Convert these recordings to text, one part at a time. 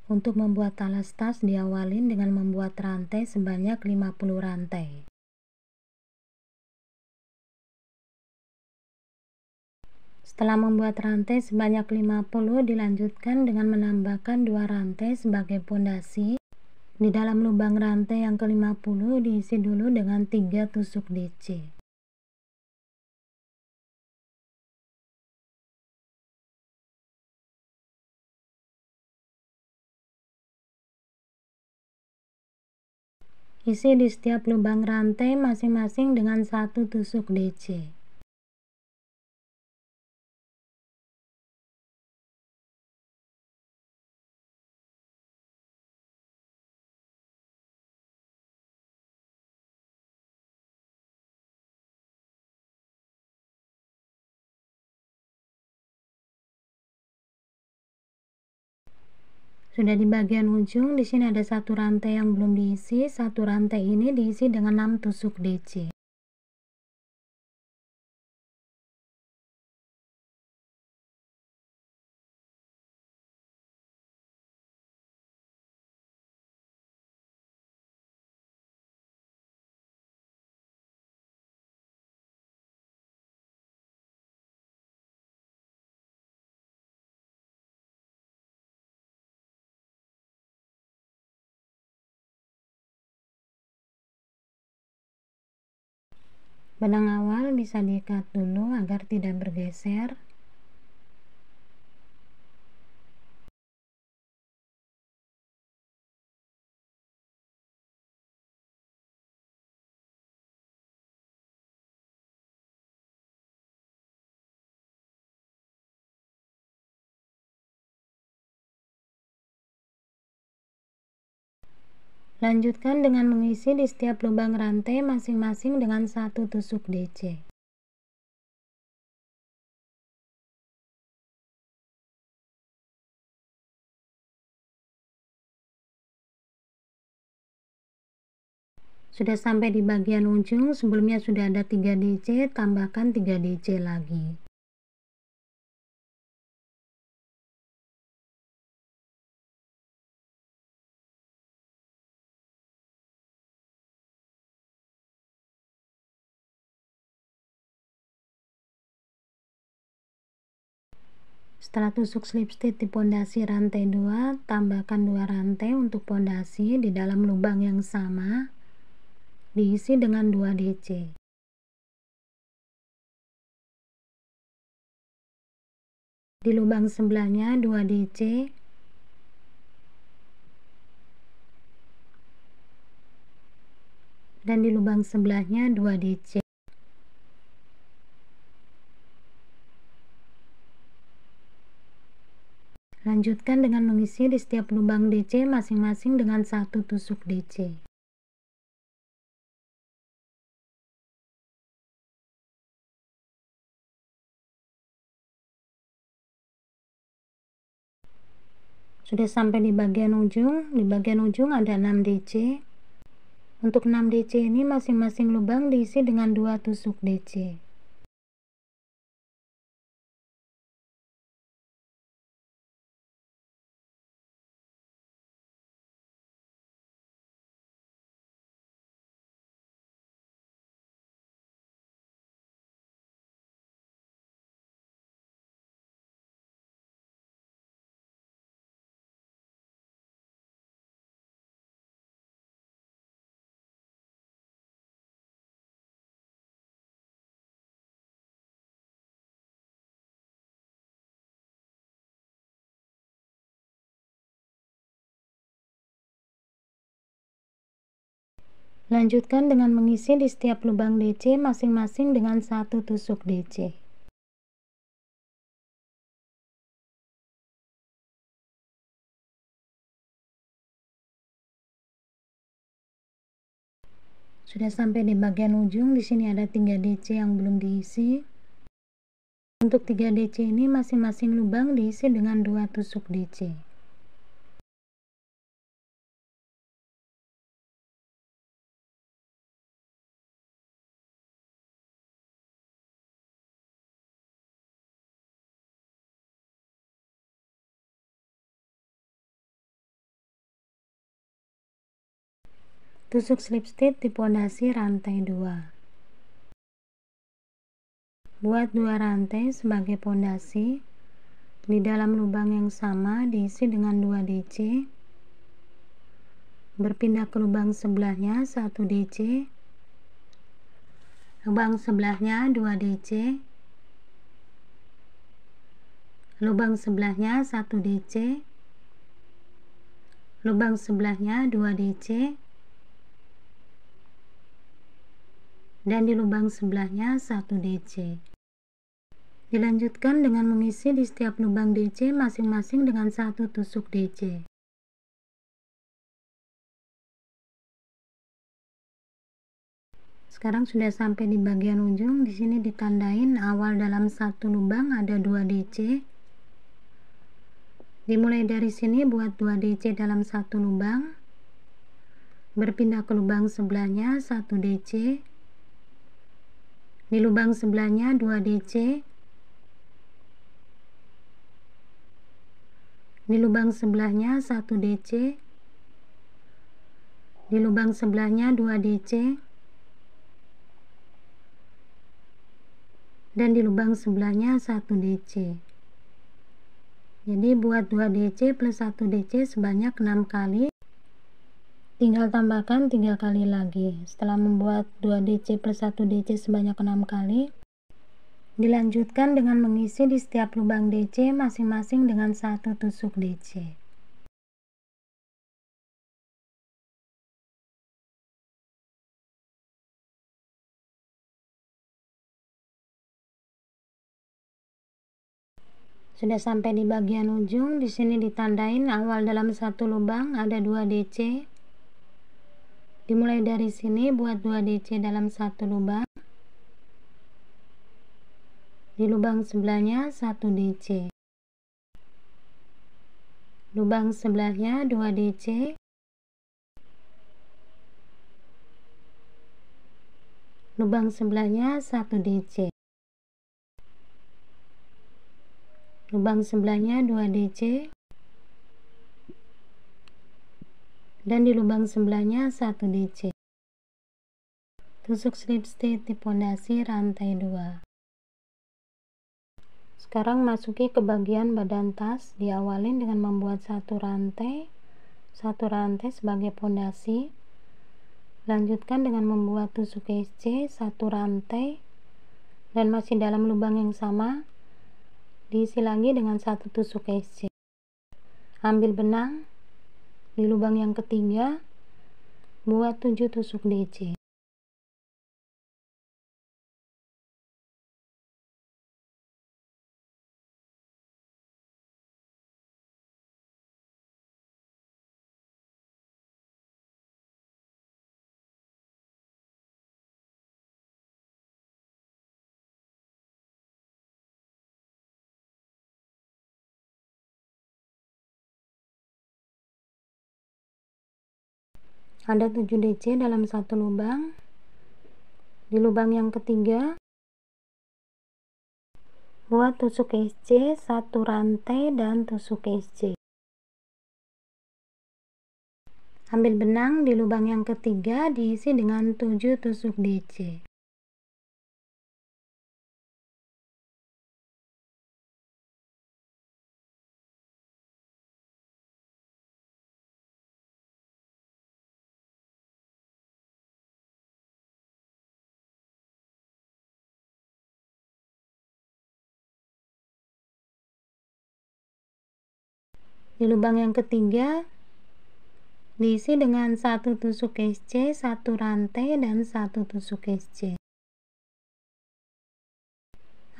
Untuk membuat talas tas diawalin dengan membuat rantai sebanyak 50 rantai. Setelah membuat rantai sebanyak 50, dilanjutkan dengan menambahkan 2 rantai sebagai pondasi. Di dalam lubang rantai yang ke-50 diisi dulu dengan 3 tusuk DC. Isi di setiap lubang rantai masing-masing dengan 1 tusuk DC. Sudah di bagian ujung, di sini ada 1 rantai yang belum diisi. 1 rantai ini diisi dengan 6 tusuk DC. Benang awal bisa diikat dulu agar tidak bergeser. Lanjutkan dengan mengisi di setiap lubang rantai masing-masing dengan 1 tusuk DC. Sudah sampai di bagian ujung, sebelumnya sudah ada 3 DC, tambahkan 3 DC lagi. Setelah tusuk slip stitch di pondasi rantai 2, tambahkan 2 rantai untuk pondasi di dalam lubang yang sama, diisi dengan 2 DC. Di lubang sebelahnya 2 DC, dan di lubang sebelahnya 2 DC. Lanjutkan dengan mengisi di setiap lubang DC masing-masing dengan 1 tusuk DC. Sudah sampai di bagian ujung. Di bagian ujung ada 6 DC. Untuk 6 DC ini masing-masing lubang diisi dengan 2 tusuk DC. Lanjutkan dengan mengisi di setiap lubang DC masing-masing dengan 1 tusuk DC. Sudah sampai di bagian ujung, di sini ada 3 DC yang belum diisi. Untuk 3 DC ini masing-masing lubang diisi dengan 2 tusuk DC. Tusuk slip stitch di pondasi rantai 2. Buat 2 rantai sebagai pondasi. Di dalam lubang yang sama diisi dengan 2 DC. Berpindah ke lubang sebelahnya 1 DC. Lubang sebelahnya 2 DC. Lubang sebelahnya 1 DC. Lubang sebelahnya 2 DC. Dan di lubang sebelahnya 1 DC. Dilanjutkan dengan mengisi di setiap lubang DC masing-masing dengan 1 tusuk DC. Sekarang sudah sampai di bagian ujung. Di sini ditandain awal dalam 1 lubang ada 2 DC. Dimulai dari sini buat 2 DC dalam 1 lubang. Berpindah ke lubang sebelahnya 1 DC. Di lubang sebelahnya 2 DC. Di lubang sebelahnya 1 DC. Di lubang sebelahnya 2 DC. Dan di lubang sebelahnya 1 DC. Jadi buat 2 DC plus 1 DC sebanyak 6 kali. Tinggal tambahkan 3 kali lagi. Setelah membuat 2 DC plus 1 DC sebanyak 6 kali, dilanjutkan dengan mengisi di setiap lubang DC masing-masing dengan 1 tusuk DC. Sudah sampai di bagian ujung. Di sini ditandain awal dalam 1 lubang ada 2 DC. Dimulai dari sini buat 2 DC dalam 1 lubang. Di lubang sebelahnya 1 DC. Lubang sebelahnya 2 DC. Lubang sebelahnya 1 DC. Lubang sebelahnya 2 DC. Dan di lubang sebelahnya 1 DC. Tusuk slip stitch di pondasi rantai 2. Sekarang masuki ke bagian badan tas. Diawalin dengan membuat 1 rantai sebagai pondasi. Lanjutkan dengan membuat tusuk SC 1 rantai dan masih dalam lubang yang sama diisi lagi dengan 1 tusuk SC. Ambil benang di lubang yang ketiga, buat 7 tusuk DC. Ada 7 DC dalam 1 lubang. Di lubang yang ketiga, buat tusuk SC 1 rantai dan tusuk SC. Ambil benang di lubang yang ketiga diisi dengan 7 tusuk DC. Di lubang yang ketiga diisi dengan 1 tusuk SC, 1 rantai dan 1 tusuk SC.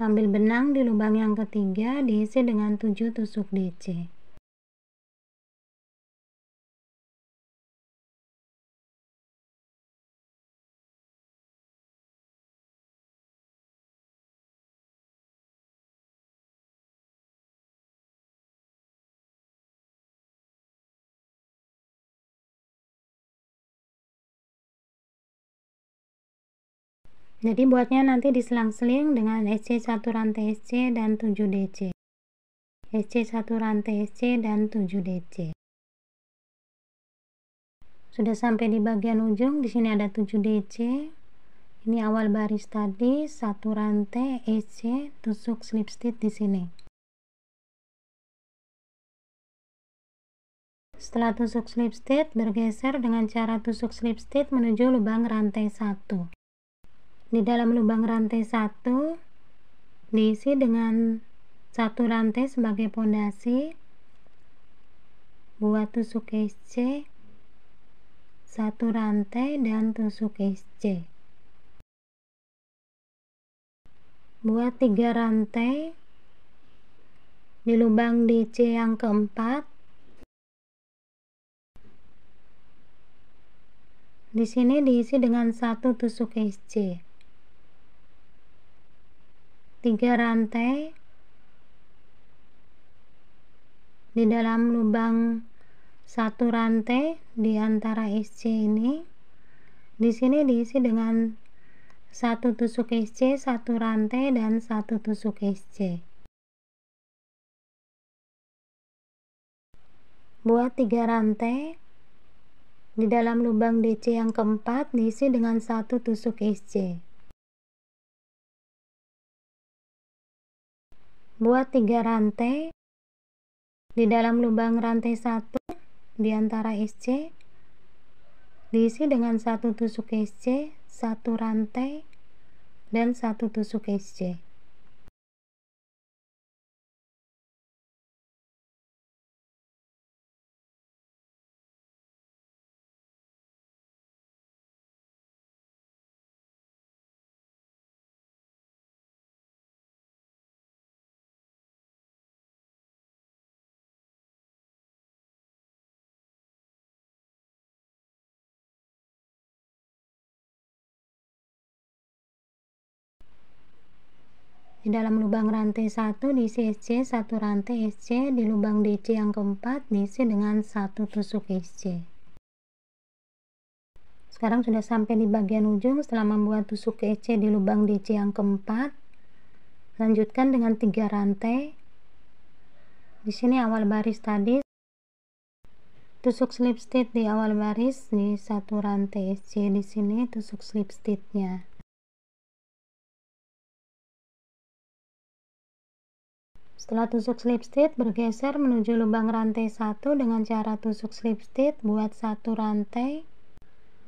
Ambil benang di lubang yang ketiga diisi dengan 7 tusuk DC. Jadi buatnya nanti diselang-seling dengan SC 1 rantai SC dan 7 DC. SC 1 rantai SC dan 7 DC. Sudah sampai di bagian ujung, di sini ada 7 DC. Ini awal baris tadi, satu rantai EC, tusuk slip stitch di sini. Setelah tusuk slip stitch, bergeser dengan cara tusuk slip stitch menuju lubang rantai 1. Di dalam lubang rantai 1 diisi dengan satu rantai sebagai pondasi, buat tusuk SC, satu rantai dan tusuk SC. Buat 3 rantai di lubang DC yang keempat. Di sini diisi dengan satu tusuk SC. 3 rantai di dalam lubang satu rantai di antara SC ini. Di sini diisi dengan satu tusuk SC, satu rantai dan satu tusuk SC. Buat 3 rantai di dalam lubang DC yang keempat diisi dengan satu tusuk SC. Buat 3 rantai di dalam lubang rantai 1 di antara SC diisi dengan satu tusuk SC, satu rantai dan satu tusuk SC. Di dalam lubang rantai 1 diisi SC, satu rantai SC, di lubang DC yang keempat diisi dengan satu tusuk SC. Sekarang sudah sampai di bagian ujung. Setelah membuat tusuk SC di lubang DC yang keempat, lanjutkan dengan 3 rantai. Di sini awal baris tadi, tusuk slip stitch di awal baris di satu rantai SC. Di sini tusuk slip stitchnya. Setelah tusuk slip stitch, bergeser menuju lubang rantai 1 dengan cara tusuk slip stitch, buat satu rantai.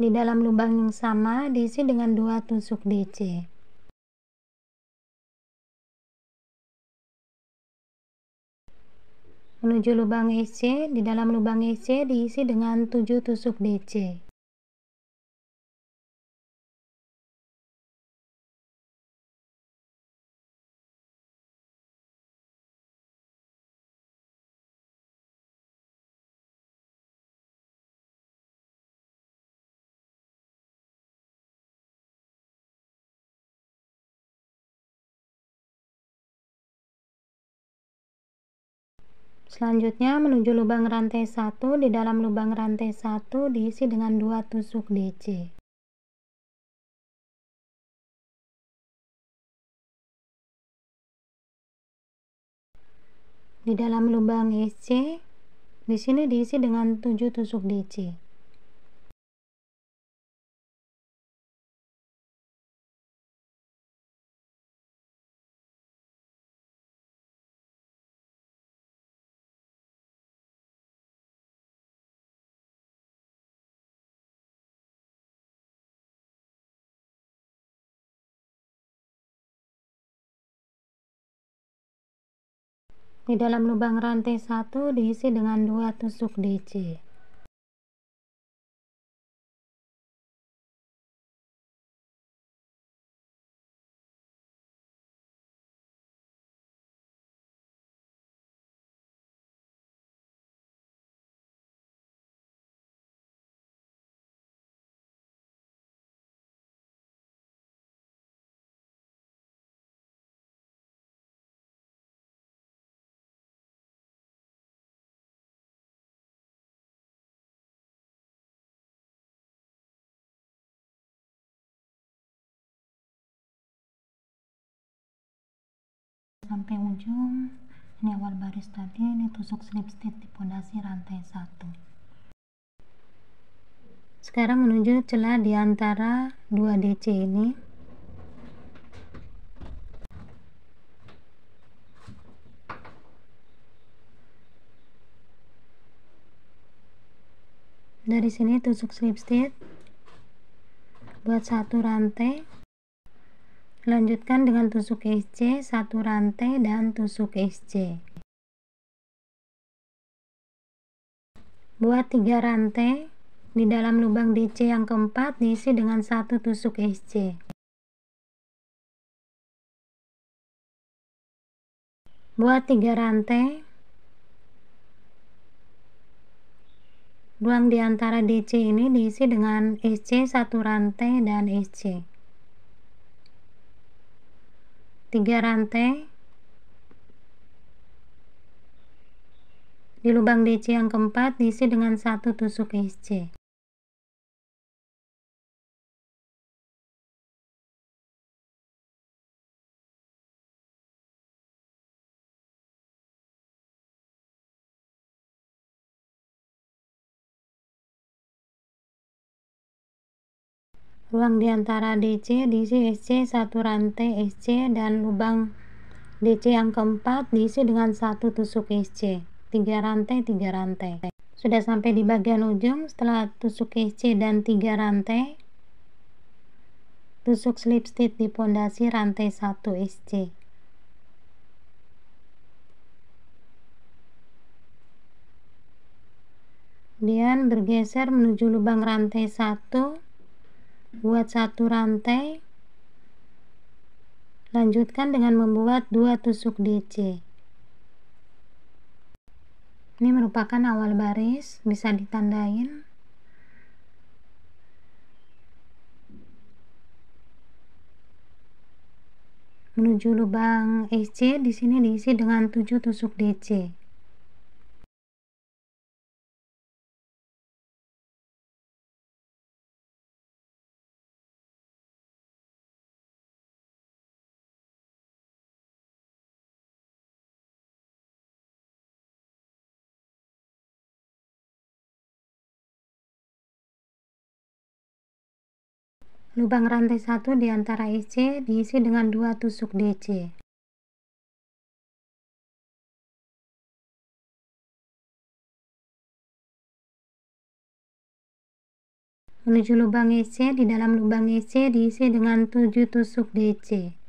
Di dalam lubang yang sama diisi dengan 2 tusuk DC. Menuju lubang SC, di dalam lubang SC diisi dengan 7 tusuk DC. Selanjutnya menuju lubang rantai 1, di dalam lubang rantai 1 diisi dengan 2 tusuk DC. Di dalam lubang SC, di sini diisi dengan 7 tusuk DC. Di dalam lubang rantai 1 diisi dengan 2 tusuk DC. Sampai ujung. Ini awal baris tadi, ini tusuk slip stitch di pondasi rantai 1. Sekarang menuju celah di antara 2 DC ini. Dari sini tusuk slip stitch, buat 1 rantai, lanjutkan dengan tusuk SC 1 rantai dan tusuk SC. Buat 3 rantai, di dalam lubang DC yang keempat diisi dengan 1 tusuk SC. Buat 3 rantai, ruang di antara DC ini diisi dengan SC 1 rantai dan SC. 3 rantai, di lubang DC yang keempat diisi dengan 1 tusuk SC. Ruang di antara DC diisi SC 1 rantai SC dan lubang DC yang keempat diisi dengan 1 tusuk SC. 3 rantai 3 rantai. Sudah sampai di bagian ujung. Setelah tusuk SC dan 3 rantai, tusuk slip stitch di pondasi rantai 1 SC. Kemudian bergeser menuju lubang rantai 1, buat 1 rantai, lanjutkan dengan membuat 2 tusuk DC. Ini merupakan awal baris, bisa ditandain. Menuju lubang SC, di sini diisi dengan 7 tusuk DC. Lubang rantai 1 di antara SC diisi dengan 2 tusuk DC. Menuju lubang SC, di dalam lubang SC diisi dengan 7 tusuk DC.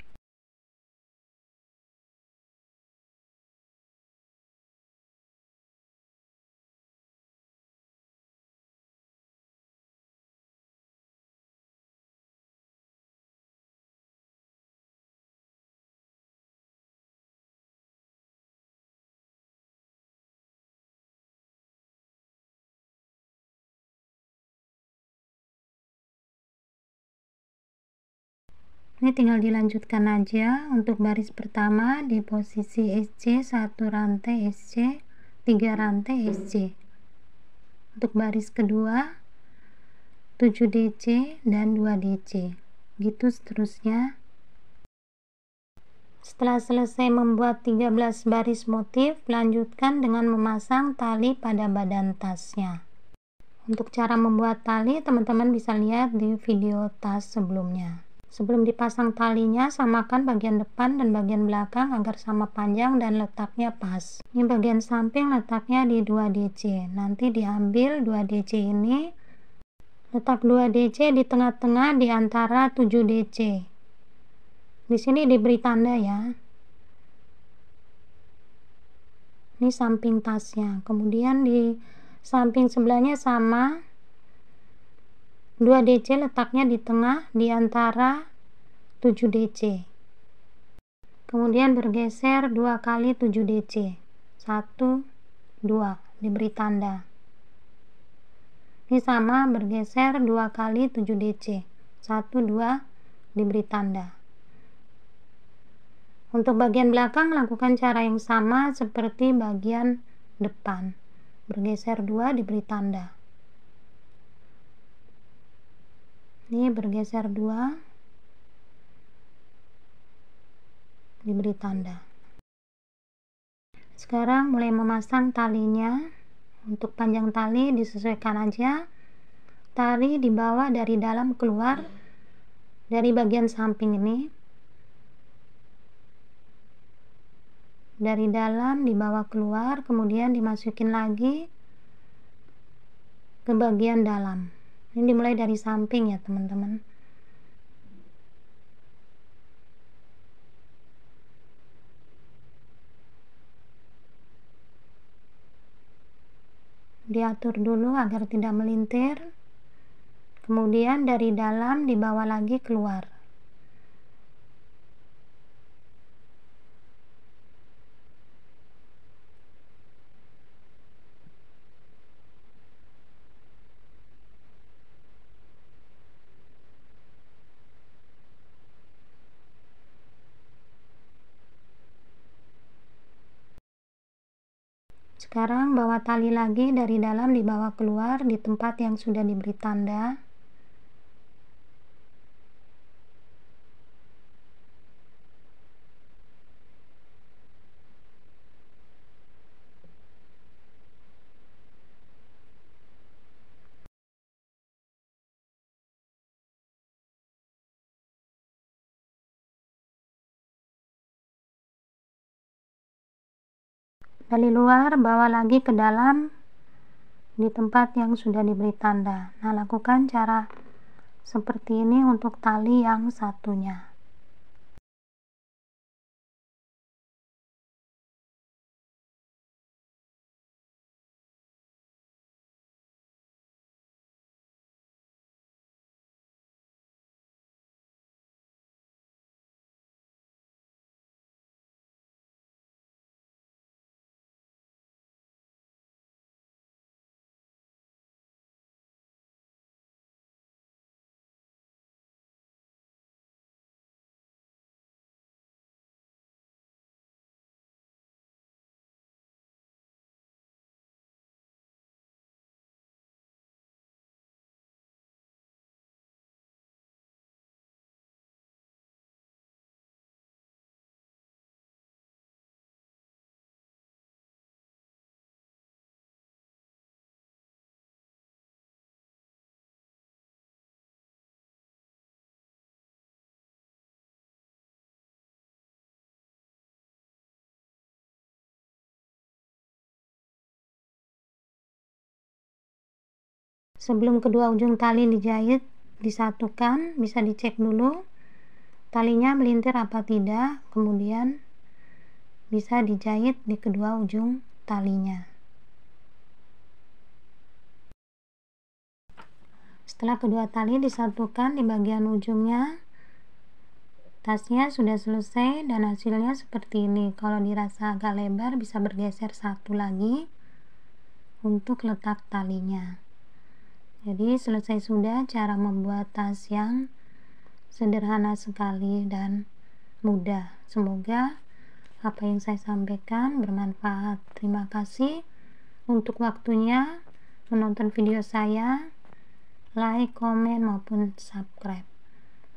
Ini tinggal dilanjutkan aja. Untuk baris pertama di posisi SC 1 rantai SC, 3 rantai SC. Untuk baris kedua 7 DC dan 2 DC. Gitu seterusnya. Setelah selesai membuat 13 baris motif, lanjutkan dengan memasang tali pada badan tasnya. Untuk cara membuat tali, teman-teman bisa lihat di video tas sebelumnya. Sebelum dipasang talinya, samakan bagian depan dan bagian belakang agar sama panjang dan letaknya pas. Ini bagian samping letaknya di 2 DC. Nanti diambil 2 DC ini, letak 2 DC di tengah-tengah di antara 7 DC. Di sini diberi tanda ya. Ini samping tasnya. Kemudian di samping sebelahnya sama. 2 DC letaknya di tengah di antara 7 DC. Kemudian bergeser 2 kali 7 DC. 1, 2, diberi tanda. Ini sama, bergeser 2 kali 7 DC. 1, 2, diberi tanda. Untuk bagian belakang lakukan cara yang sama seperti bagian depan. Bergeser 2, diberi tanda. Ini bergeser 2, diberi tanda. Sekarang mulai memasang talinya. Untuk panjang tali disesuaikan aja. tali di bawah dari dalam keluar dari bagian samping ini, dari dalam dibawa keluar, kemudian dimasukin lagi ke bagian dalam. Ini dimulai dari samping ya teman-teman. Diatur dulu agar tidak melintir. Kemudian dari dalam dibawa lagi keluar. Sekarang bawa tali lagi dari dalam dibawa keluar di tempat yang sudah diberi tanda. Dari luar bawa lagi ke dalam di tempat yang sudah diberi tanda. Nah, lakukan cara seperti ini untuk tali yang satunya. Sebelum kedua ujung tali dijahit, disatukan, bisa dicek dulu talinya melintir apa tidak, kemudian bisa dijahit di kedua ujung talinya. Setelah kedua tali disatukan di bagian ujungnya, tasnya sudah selesai dan hasilnya seperti ini. Kalau dirasa agak lebar, bisa bergeser satu lagi untuk letak talinya. Jadi selesai sudah cara membuat tas yang sederhana sekali dan mudah. Semoga apa yang saya sampaikan bermanfaat. Terima kasih untuk waktunya menonton video saya. Like, komen, maupun subscribe.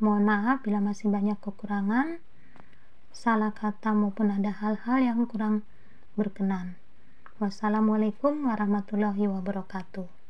Mohon maaf bila masih banyak kekurangan, salah kata maupun ada hal-hal yang kurang berkenan. Wassalamualaikum warahmatullahi wabarakatuh.